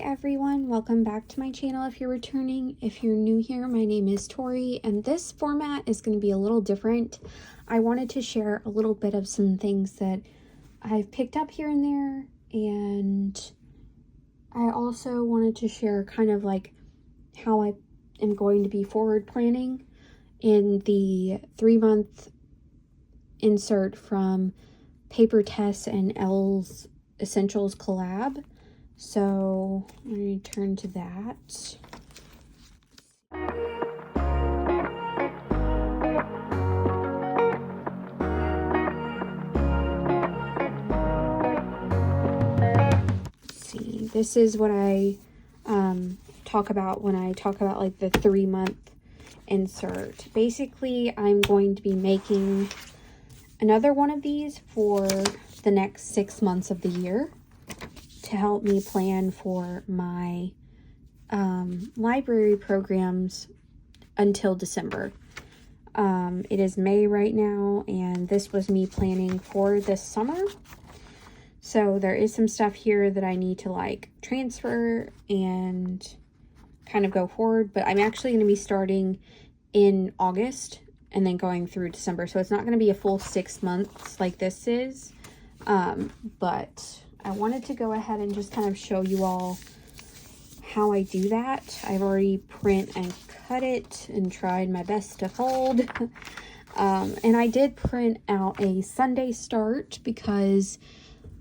Everyone, welcome back to my channel if you're returning. If you're new here, my name is Tori, and this format is going to be a little different. I wanted to share a little bit of some things that I've picked up here and there, and I also wanted to share kind of like how I am going to be forward planning in the 3-month insert from Paper Tess and Elle's Essentials collab. So I'm going to turn to that. Let's see, this is what I talk about when I talk about like the 3-month insert. Basically, I'm going to be making another one of these for the next 6 months of the year to help me plan for my library programs until December. It is May right now, and this was me planning for this summer. So there is some stuff here that I need to like transfer and kind of go forward, but I'm actually going to be starting in August and then going through December. So it's not going to be a full 6 months like this is, but I wanted to go ahead and just kind of show you all how I do that. I've already print and cut it and tried my best to fold. And I did print out a Sunday start because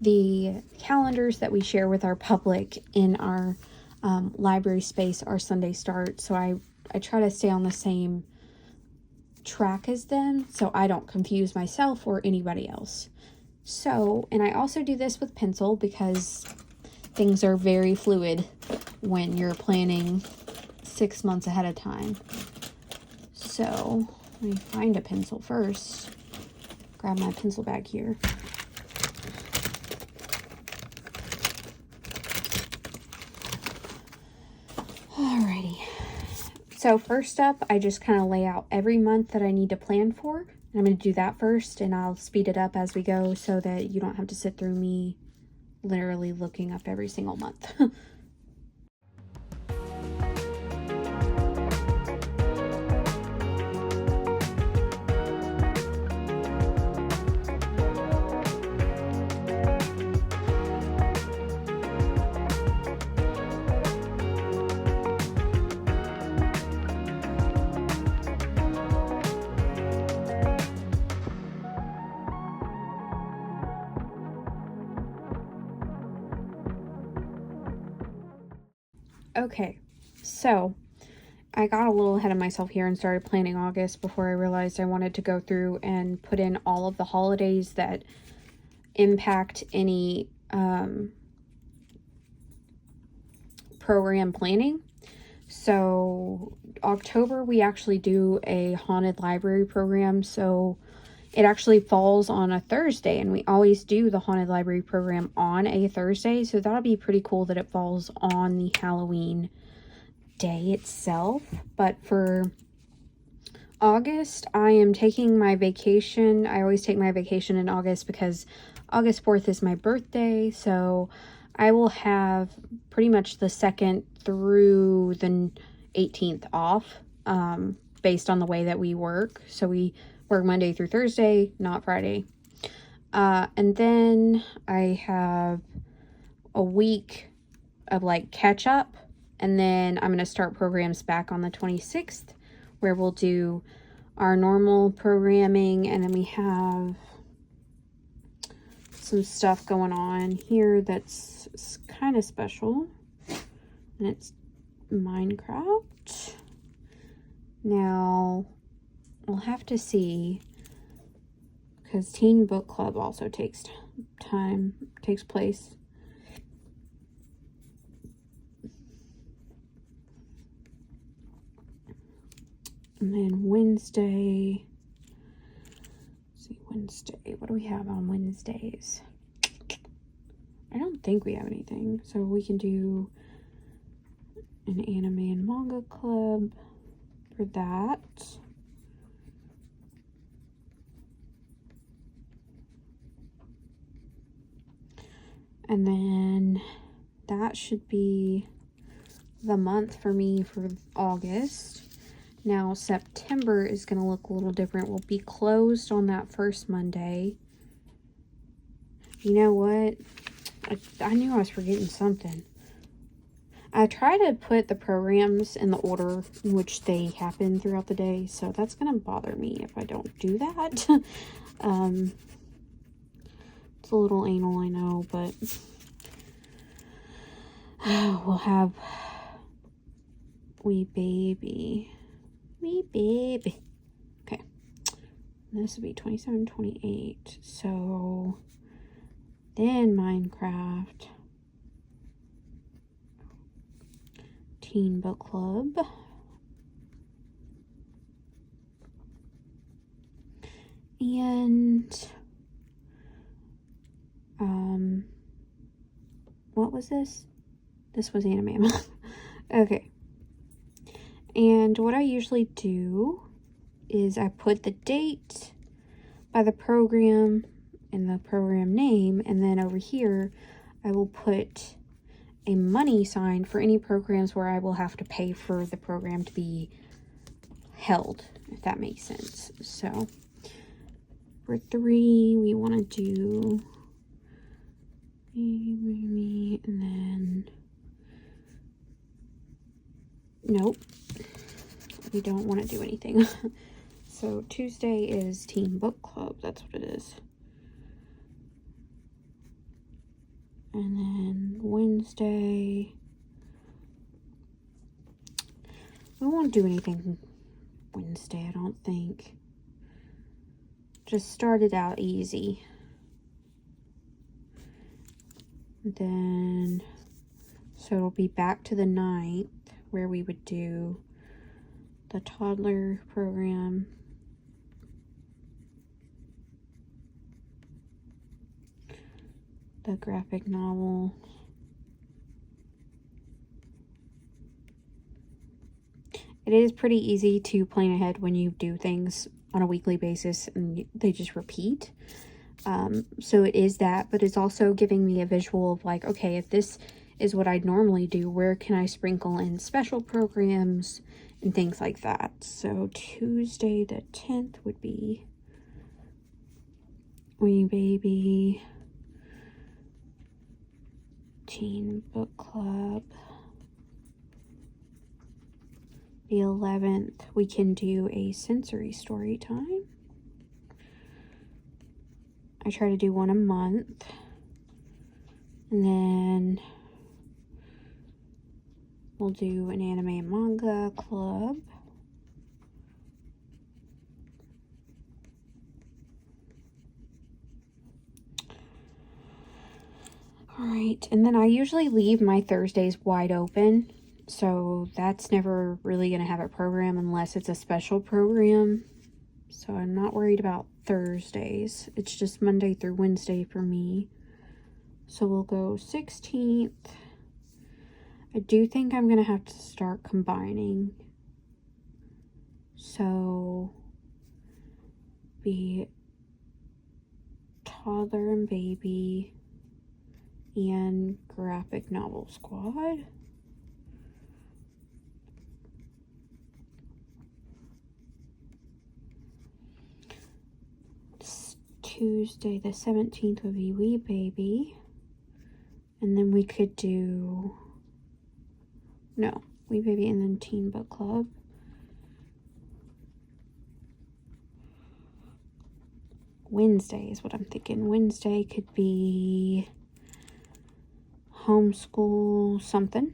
the calendars that we share with our public in our library space are Sunday start. So I try to stay on the same track as them so I don't confuse myself or anybody else. So, and I also do this with pencil because things are very fluid when you're planning 6 months ahead of time. So, let me find a pencil first. Grab my pencil bag here. Alrighty. So first up, I just kind of lay out every month that I need to plan for. I'm going to do that first, and I'll speed it up as we go so that you don't have to sit through me literally looking up every single month. Okay, so I got a little ahead of myself here and started planning August before I realized I wanted to go through and put in all of the holidays that impact any program planning. So October, we actually do a haunted library program, so it actually falls on a Thursday, and we always do the haunted library program on a Thursday, so that'll be pretty cool that it falls on the Halloween day itself. But for August, I am taking my vacation. I always take my vacation in August because August 4th is my birthday, so I will have pretty much the 2nd through the 18th off, based on the way that we work. So we work Monday through Thursday, not Friday. And then I have a week of like catch up, and then I'm going to start programs back on the 26th where we'll do our normal programming, and then we have some stuff going on here that's kind of special, and it's Minecraft. Now we'll have to see, because Teen Book Club also takes place. And then Wednesday, let's see, Wednesday, what do we have on Wednesdays? I don't think we have anything, so we can do an anime and manga club for that. And then that should be the month for me for August. Now September is going to look a little different. We'll be closed on that first Monday. You know what? I knew I was forgetting something. I try to put the programs in the order in which they happen throughout the day, so that's going to bother me if I don't do that. It's a little anal, I know, but we'll have wee baby. Wee baby. Okay. This will be 27, 28. So then Minecraft. Teen Book Club. And what was this? This was anime. Okay. And what I usually do is I put the date by the program and the program name, and then over here I will put a money sign for any programs where I will have to pay for the program to be held, if that makes sense. So for 3, we want to do me, and then nope, we don't want to do anything. So Tuesday is Teen Book Club, that's what it is. And then Wednesday, we won't do anything Wednesday, I don't think. Just started out easy. Then, so it'll be back to the 9th where we would do the toddler program. The graphic novel. It is pretty easy to plan ahead when you do things on a weekly basis and they just repeat. So it is that, but it's also giving me a visual of like, okay, if this is what I'd normally do, where can I sprinkle in special programs and things like that. So Tuesday the 10th would be Wee Baby, Teen Book Club. The 11th, we can do a sensory story time. I try to do one a month. And then we'll do an anime and manga club. Alright, and then I usually leave my Thursdays wide open. So that's never really going to have a program unless it's a special program. So I'm not worried about Thursdays. It's just Monday through Wednesday for me. So we'll go 16th. I do think I'm going to have to start combining. So be toddler and baby and graphic novel squad. Tuesday the 17th would be Wee Baby. And then we could do, no, Wee Baby and then Teen Book Club. Wednesday is what I'm thinking. Wednesday could be homeschool something.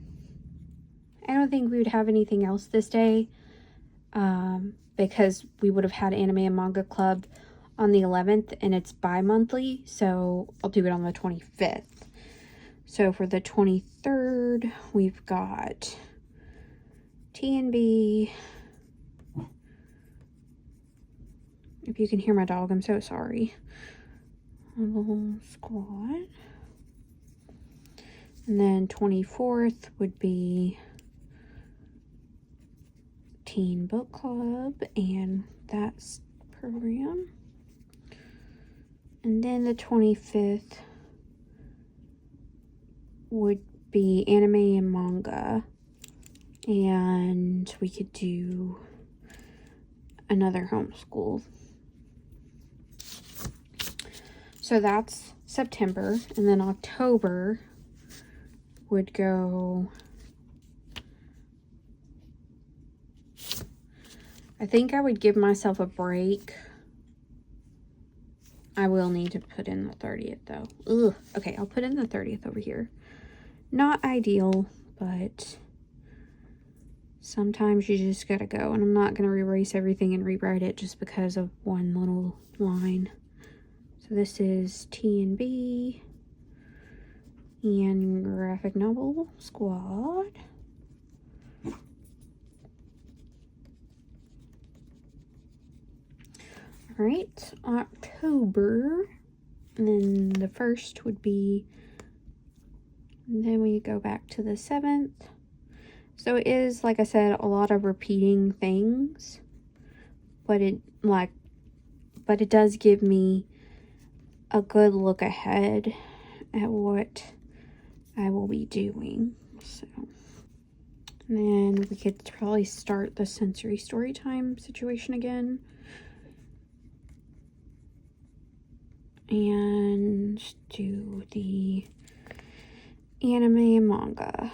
I don't think we would have anything else this day because we would have had anime and manga club on the 11th and it's bi-monthly, so I'll do it on the 25th. So for the 23rd, we've got T&B. If you can hear my dog, I'm so sorry. Little squad. And then 24th would be Teen Book Club and that's program. And then the 25th would be anime and manga. And we could do another homeschool. So that's September. And then October would go... I think I would give myself a break. I will need to put in the 30th though. Ugh. Okay, I'll put in the 30th over here. Not ideal, but sometimes you just gotta go. And I'm not gonna erase everything and rewrite it just because of one little line. So this is T&B and graphic novel squad. All right, October, and then the 1st would be, and then we go back to the 7th. So it is, like I said, a lot of repeating things, but it does give me a good look ahead at what I will be doing. So, and then we could probably start the sensory story time situation again. And do the anime and manga.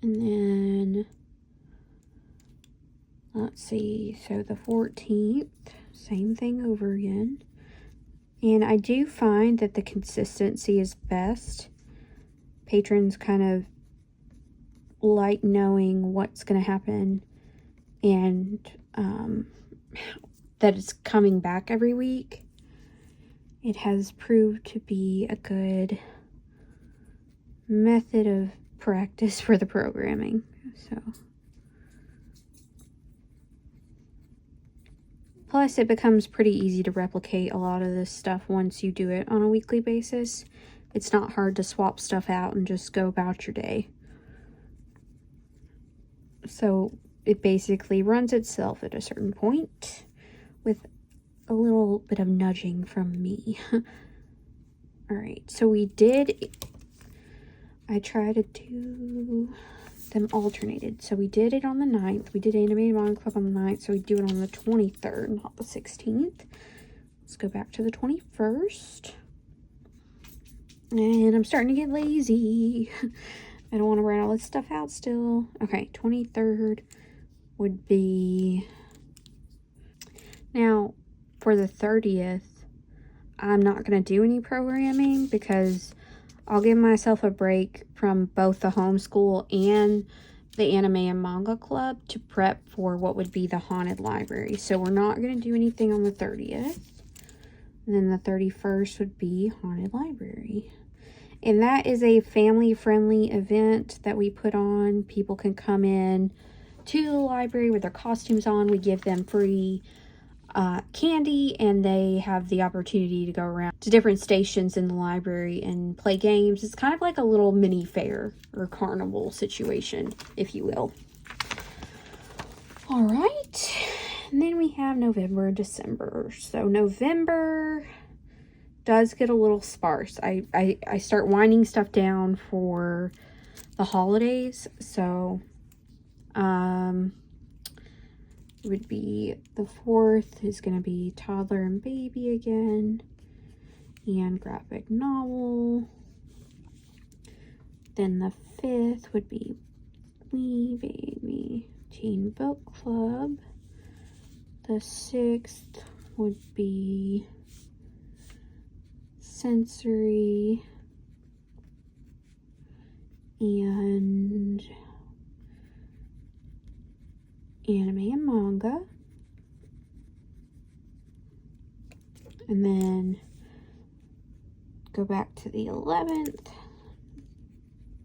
And then, let's see, so the 14th, same thing over again. And I do find that the consistency is best. Patrons kind of like knowing what's going to happen and that it's coming back every week. It has proved to be a good method of practice for the programming. So, plus it becomes pretty easy to replicate a lot of this stuff once you do it on a weekly basis. It's not hard to swap stuff out and just go about your day. So it basically runs itself at a certain point with a little bit of nudging from me. All right, so I try to do them alternated. So we did it on the 9th. We did Anime and Manga Club on the 9th, so we do it on the 23rd, not the 16th. Let's go back to the 21st. And I'm starting to get lazy. I don't want to write all this stuff out still. Okay, 23rd would be... Now, for the 30th, I'm not going to do any programming because I'll give myself a break from both the homeschool and the anime and manga club to prep for what would be the haunted library. So we're not going to do anything on the 30th. And then the 31st would be haunted library. And that is a family-friendly event that we put on. People can come in to the library with their costumes on. We give them free candy, and they have the opportunity to go around to different stations in the library and play games. It's kind of like a little mini fair or carnival situation, if you will. All right, and then we have November and December. So November does get a little sparse. I start winding stuff down for the holidays, so would be the 4th is going to be toddler and baby again, and graphic novel. Then the 5th would be wee baby teen book club. The 6th would be sensory and anime and manga. And then go back to the 11th,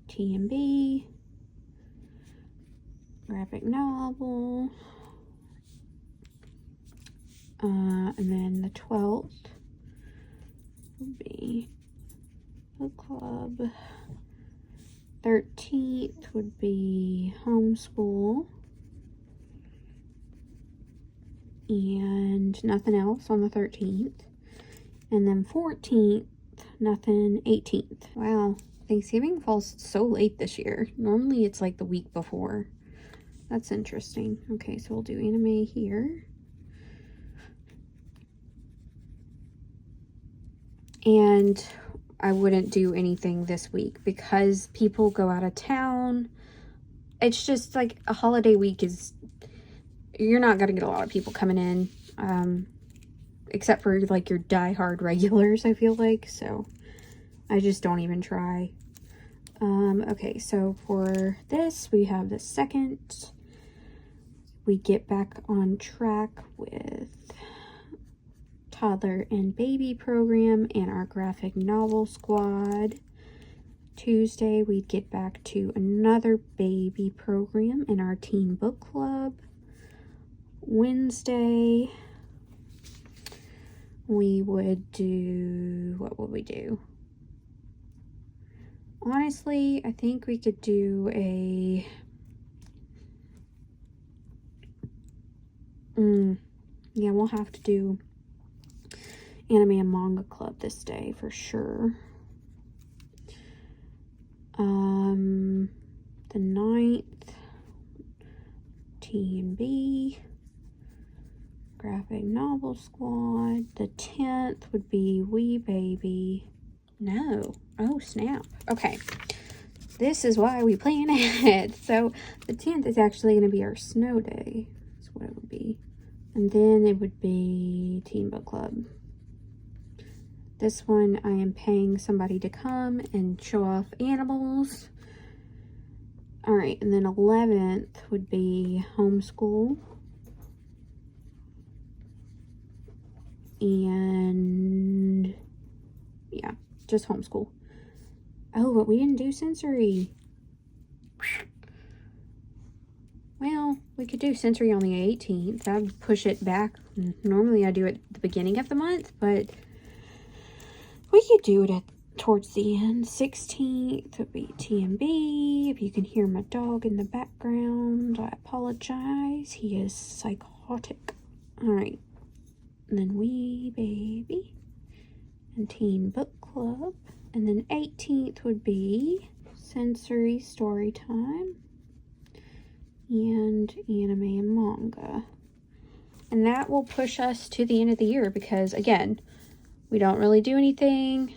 T&B, graphic novel, and then the 12th would be book club. 13th would be homeschool. And nothing else on the 13th. And then 14th, nothing. 18th. Wow, Thanksgiving falls so late this year. Normally it's like the week before. That's interesting. Okay, so we'll do anime here. And I wouldn't do anything this week because people go out of town. It's just like a holiday week is, you're not going to get a lot of people coming in, except for like your diehard regulars, I feel like. So I just don't even try. Okay, so for this, we have the 2nd. We get back on track with toddler and baby program and our graphic novel squad. Tuesday, we'd get back to another baby program in our teen book club. Wednesday, we would do, what would we do? Honestly, I think we could do a, yeah, we'll have to do anime and manga club this day for sure. The 9th, T&B, graphic novel squad. The 10th would be Wee Baby. No. Oh, snap. Okay. This is why we plan ahead. So the 10th is actually going to be our snow day. That's what it would be. And then it would be Teen Book Club. This one, I am paying somebody to come and show off animals. All right, and then 11th would be homeschool. And yeah, just homeschool. Oh, but we didn't do sensory. Well, we could do sensory on the 18th. I'd push it back. Normally I do it at the beginning of the month, but we could do it towards the end. 16th would be TMB. If you can hear my dog in the background, I apologize. He is psychotic. All right. And then Wee Baby and Teen Book Club. And then 18th would be sensory story time and anime and manga. And that will push us to the end of the year because, again, we don't really do anything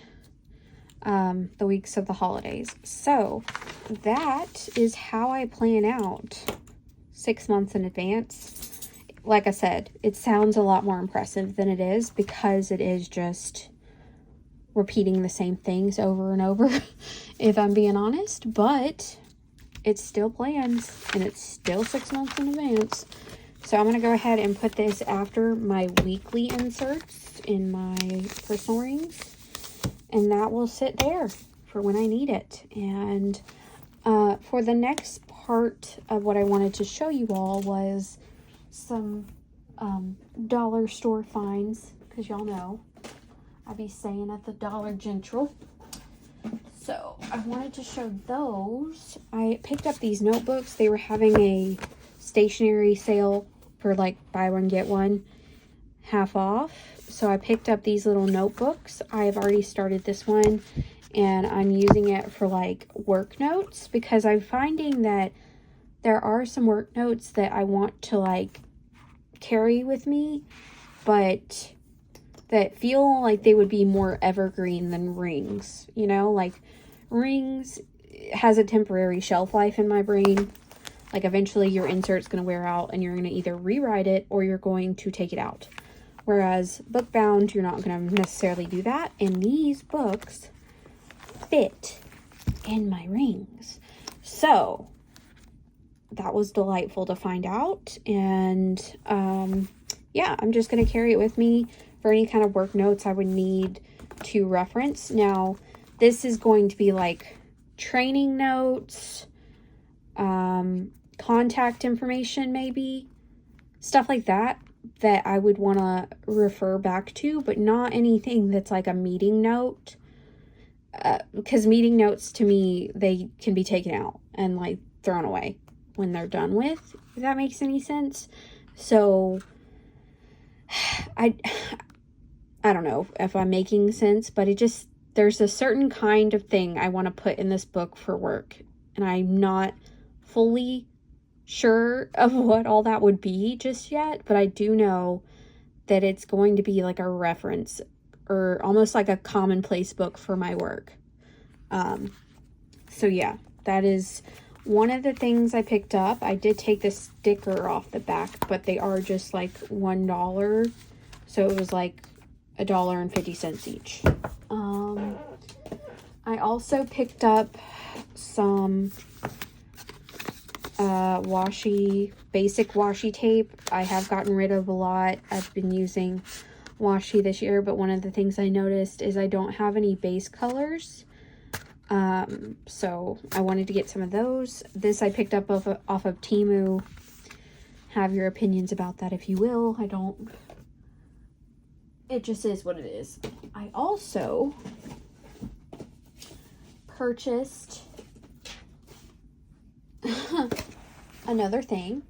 the weeks of the holidays. So that is how I plan out 6 months in advance. Like I said, it sounds a lot more impressive than it is because it is just repeating the same things over and over, if I'm being honest. But it's still plans and it's still 6 months in advance. So I'm going to go ahead and put this after my weekly inserts in my personal rings. And that will sit there for when I need it. And for the next part of what I wanted to show you all was some dollar store finds. Because y'all know I be staying at the Dollar General. So I wanted to show those. I picked up these notebooks. They were having a stationery sale for like buy one get one half off. So I picked up these little notebooks. I have already started this one and I'm using it for like work notes because I'm finding that there are some work notes that I want to like carry with me, but that feel like they would be more evergreen than rings. You know, like rings has a temporary shelf life in my brain. Like eventually your insert's going to wear out and you're going to either rewrite it or you're going to take it out. Whereas book bound, you're not going to necessarily do that. And these books fit in my rings. So that was delightful to find out. And yeah, I'm just going to carry it with me for any kind of work notes I would need to reference. Now, this is going to be like training notes, contact information maybe, stuff like that I would want to refer back to, but not anything that's like a meeting note. Because meeting notes to me, they can be taken out and like thrown away when they're done with, if that makes any sense. So I don't know if I'm making sense, but it just, there's a certain kind of thing I want to put in this book for work, and I'm not fully sure of what all that would be just yet, but I do know that it's going to be like a reference or almost like a commonplace book for my work. So yeah, that is one of the things I picked up. I did take the sticker off the back, but they are just like $1. So it was like $1.50 each. I also picked up some basic washi tape. I have gotten rid of a lot. I've been using washi this year, but one of the things I noticed is I don't have any base colors. So I wanted to get some of those. This I picked up off of Temu. Have your opinions about that if you will. I don't. It just is what it is. I also purchased another thing,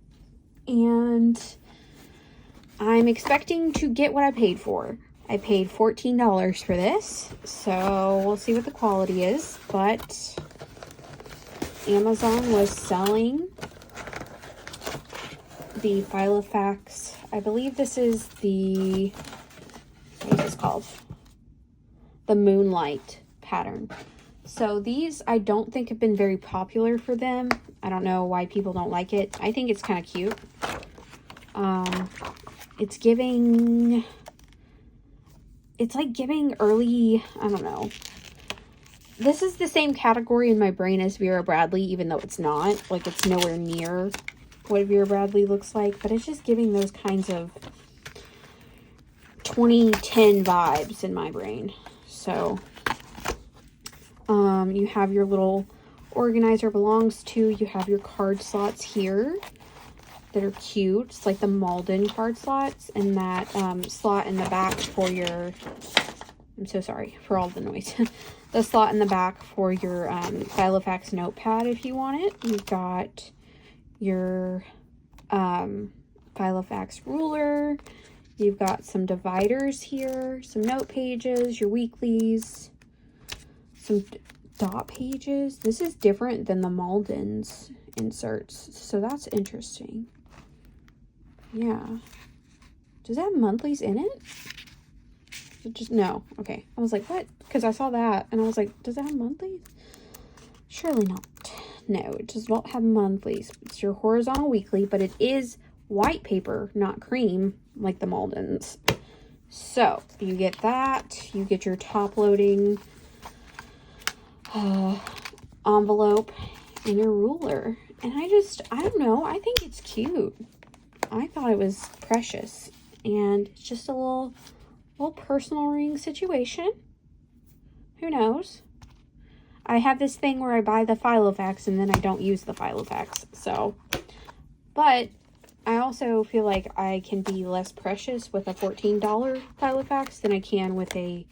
and I'm expecting to get what I paid for. I paid $14 for this, so we'll see what the quality is, but Amazon was selling the Filofax. I believe this is the, what is this called? The Moonlight pattern. So these I don't think have been very popular for them. I don't know why people don't like it. I think it's kind of cute. It's giving, it's like giving early, I don't know. This is the same category in my brain as Vera Bradley, even though it's not. Like, it's nowhere near what Vera Bradley looks like, but it's just giving those kinds of 2010 vibes in my brain. So, you have your little organizer belongs to, you have your card slots here that are cute. It's like the Malden card slots, and that slot in the back for your, I'm so sorry for all the noise. The slot in the back for your Filofax notepad if you want it. You've got your Filofax ruler. You've got some dividers here, some note pages, your weeklies, some dot pages. This is different than the Malden's inserts, so that's interesting. Yeah. Does it have monthlies in it? Just no. Okay. I was like, what? Because I saw that and I was like, does it have monthlies? Surely not. No, it does not have monthlies. It's your horizontal weekly, but it is white paper, not cream, like the Malden's. So you get that. You get your top loading envelope and your ruler. And I don't know. I think it's cute. I thought it was precious. And it's just a little personal ring situation. Who knows? I have this thing where I buy the Filofax and then I don't use the Filofax. So, but I also feel like I can be less precious with a $14 Filofax than I can with a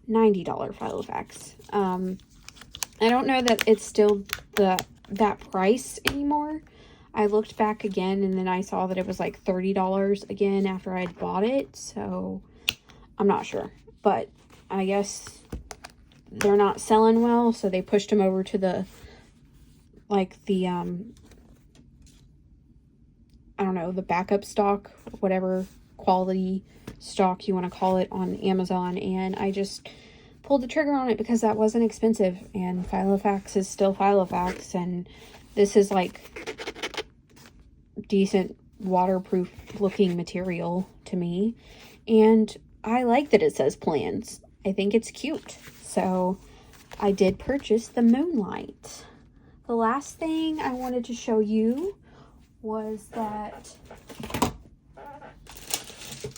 $90 Filofax. I don't know that it's still that price anymore. I looked back again and then I saw that it was like $30 again after I'd bought it. So I'm not sure, but I guess they're not selling well. So they pushed them over to the, like the, I don't know, the backup stock, whatever quality stock you want to call it on Amazon. And I just pulled the trigger on it because that wasn't expensive, and Filofax is still Filofax, and this is like decent waterproof looking material to me, and I like that it says plans. I think it's cute, so I did purchase the Moonlight. The last thing I wanted to show you was that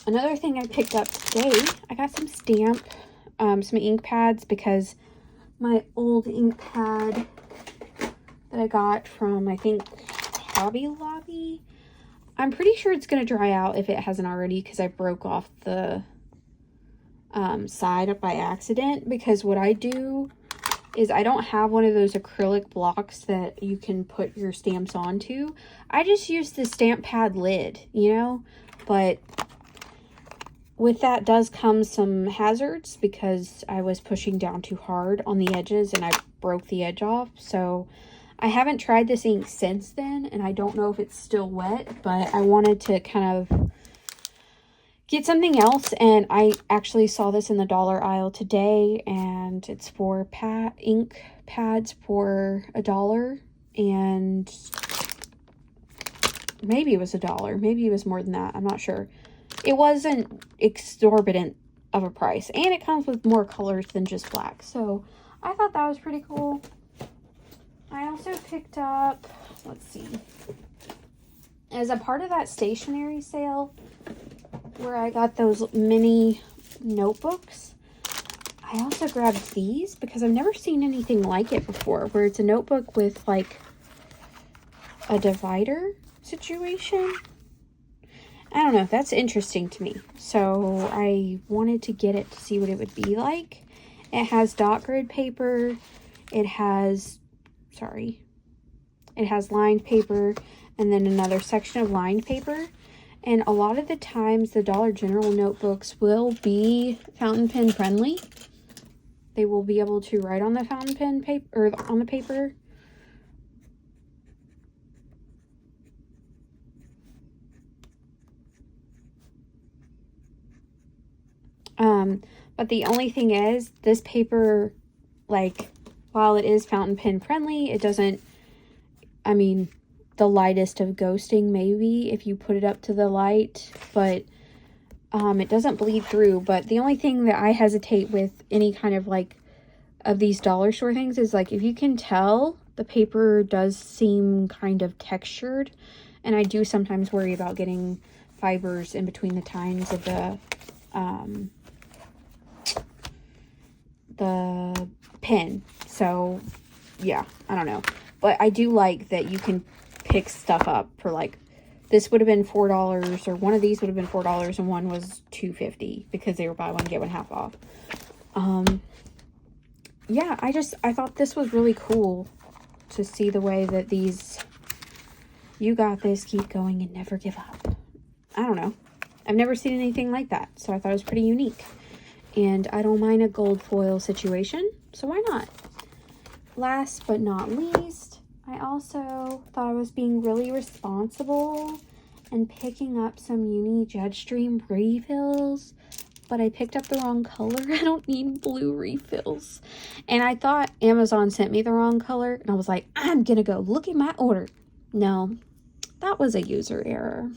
another thing I picked up today, I got some some ink pads, because my old ink pad that I got from, I think, Hobby Lobby, I'm pretty sure it's going to dry out if it hasn't already, because I broke off the side up by accident. Because what I do is I don't have one of those acrylic blocks that you can put your stamps onto. I just use the stamp pad lid, you know, but with that does come some hazards because I was pushing down too hard on the edges and I broke the edge off. So I haven't tried this ink since then, and I don't know if it's still wet, but I wanted to kind of get something else. And I actually saw this in the dollar aisle today, and it's for ink pads for $1, and maybe it was $1, maybe it was more than that, I'm not sure. It wasn't exorbitant of a price, and it comes with more colors than just black, so I thought that was pretty cool. I also picked up, let's see, as a part of that stationery sale where I got those mini notebooks, I also grabbed these because I've never seen anything like it before, where it's a notebook with like a divider situation. I don't know, that's interesting to me. So I wanted to get it to see what it would be like. It has dot grid paper. It has lined paper, and then another section of lined paper. And a lot of the times the Dollar General notebooks will be fountain pen friendly. They will be able to write on the fountain pen paper, or on the paper. But the only thing is, this paper, like, while it is fountain pen friendly, it doesn't, I mean, the lightest of ghosting maybe if you put it up to the light, but it doesn't bleed through. But the only thing that I hesitate with any kind of like of these dollar store things is like, if you can tell, the paper does seem kind of textured, and I do sometimes worry about getting fibers in between the tines of the pen. So yeah, I don't know, but I do like that you can pick stuff up for, like, this would have been $4, or one of these would have been $4 and one was $2.50 because they were buy one get one half off. Yeah, I thought this was really cool to see the way that these, you got this, keep going and never give up. I don't know, I've never seen anything like that, so I thought it was pretty unique. And I don't mind a gold foil situation, so why not? Last but not least, I also thought I was being really responsible and picking up some Uni Jetstream refills, but I picked up the wrong color. I don't need blue refills. And I thought Amazon sent me the wrong color, and I was like, I'm gonna go look at my order. No, that was a user error.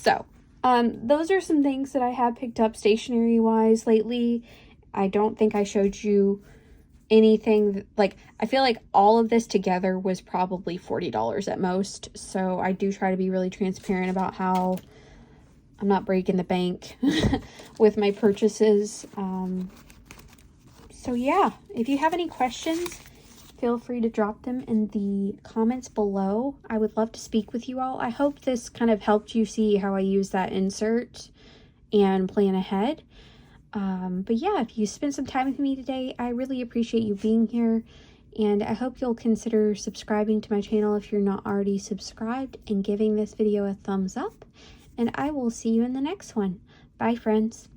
So, those are some things that I have picked up stationery wise lately. I don't think I showed you anything, like, I feel like all of this together was probably $40 at most. So I do try to be really transparent about how I'm not breaking the bank with my purchases. So yeah, if you have any questions, feel free to drop them in the comments below. I would love to speak with you all. I hope this kind of helped you see how I use that insert and plan ahead. But yeah, if you spent some time with me today, I really appreciate you being here, and I hope you'll consider subscribing to my channel if you're not already subscribed, and giving this video a thumbs up, and I will see you in the next one. Bye, friends.